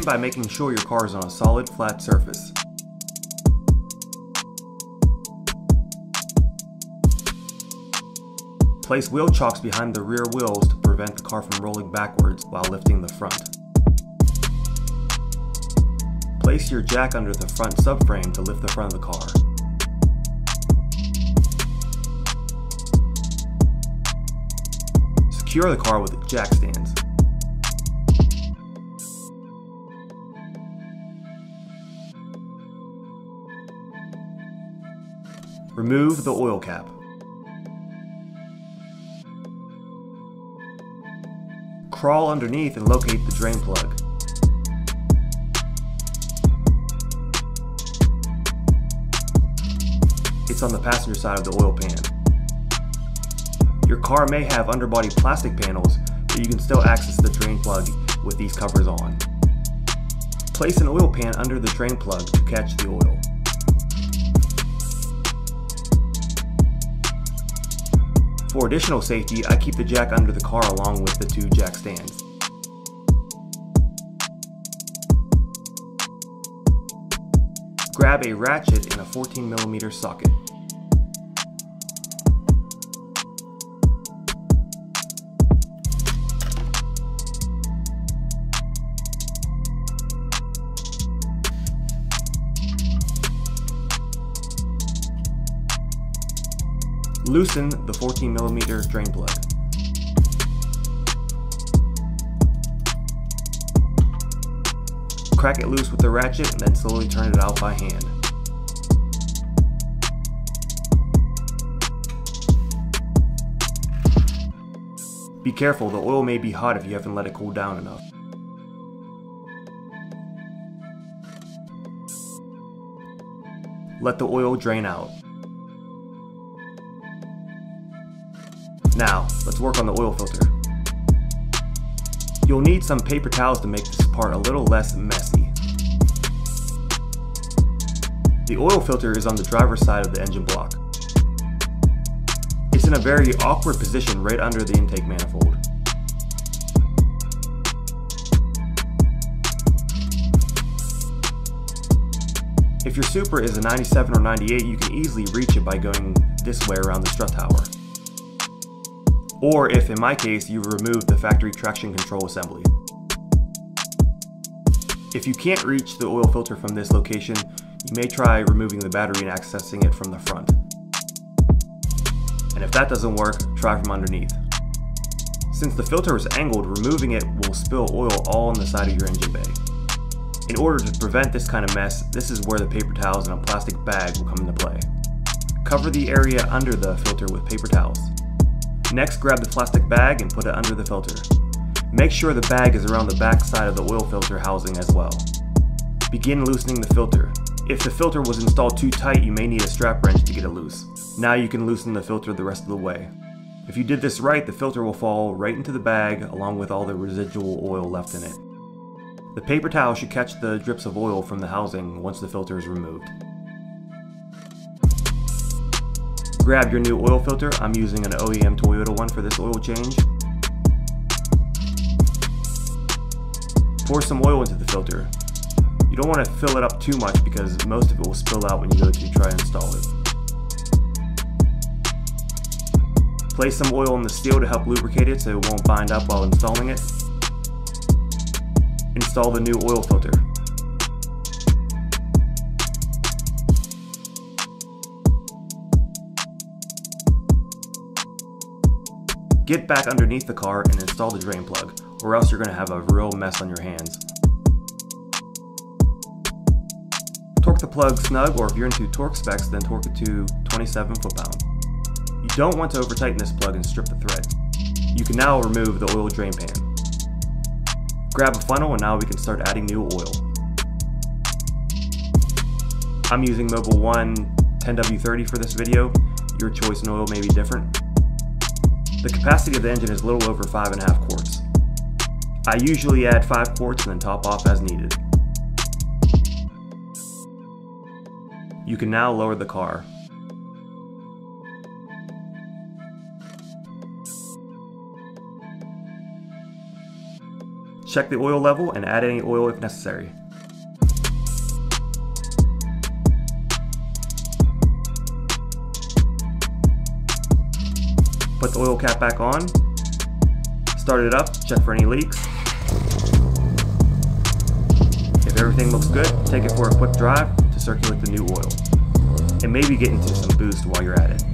Begin by making sure your car is on a solid, flat surface. Place wheel chocks behind the rear wheels to prevent the car from rolling backwards while lifting the front. Place your jack under the front subframe to lift the front of the car. Secure the car with jack stands. Remove the oil cap. Crawl underneath and locate the drain plug. It's on the passenger side of the oil pan. Your car may have underbody plastic panels, but you can still access the drain plug with these covers on. Place an oil pan under the drain plug to catch the oil. For additional safety, I keep the jack under the car along with the two jack stands. Grab a ratchet and a 14mm socket. Loosen the 14mm drain plug. Crack it loose with the ratchet and then slowly turn it out by hand. Be careful, the oil may be hot if you haven't let it cool down enough. Let the oil drain out. Now, let's work on the oil filter. You'll need some paper towels to make this part a little less messy. The oil filter is on the driver's side of the engine block. It's in a very awkward position right under the intake manifold. If your Supra is a 97 or 98, you can easily reach it by going this way around the strut tower. Or if, in my case, you remove the factory traction control assembly. If you can't reach the oil filter from this location, you may try removing the battery and accessing it from the front. And if that doesn't work, try from underneath. Since the filter is angled, removing it will spill oil all on the side of your engine bay. In order to prevent this kind of mess, this is where the paper towels and a plastic bag will come into play. Cover the area under the filter with paper towels. Next, grab the plastic bag and put it under the filter. Make sure the bag is around the back side of the oil filter housing as well. Begin loosening the filter. If the filter was installed too tight, you may need a strap wrench to get it loose. Now you can loosen the filter the rest of the way. If you did this right, the filter will fall right into the bag along with all the residual oil left in it. The paper towel should catch the drips of oil from the housing once the filter is removed. Grab your new oil filter. I'm using an OEM Toyota one for this oil change. Pour some oil into the filter. You don't want to fill it up too much because most of it will spill out when you go to try and install it. Place some oil in the steel to help lubricate it so it won't bind up while installing it. Install the new oil filter. Get back underneath the car and install the drain plug, or else you're going to have a real mess on your hands. Torque the plug snug, or if you're into torque specs, then torque it to 27 foot-pound. You don't want to over-tighten this plug and strip the thread. You can now remove the oil drain pan. Grab a funnel and now we can start adding new oil. I'm using Mobil 1 10W30 for this video. Your choice in oil may be different. The capacity of the engine is a little over 5.5 quarts. I usually add 5 quarts and then top off as needed. You can now lower the car. Check the oil level and add any oil if necessary. Put the oil cap back on, start it up, check for any leaks. If everything looks good, take it for a quick drive to circulate the new oil, and maybe get into some boost while you're at it.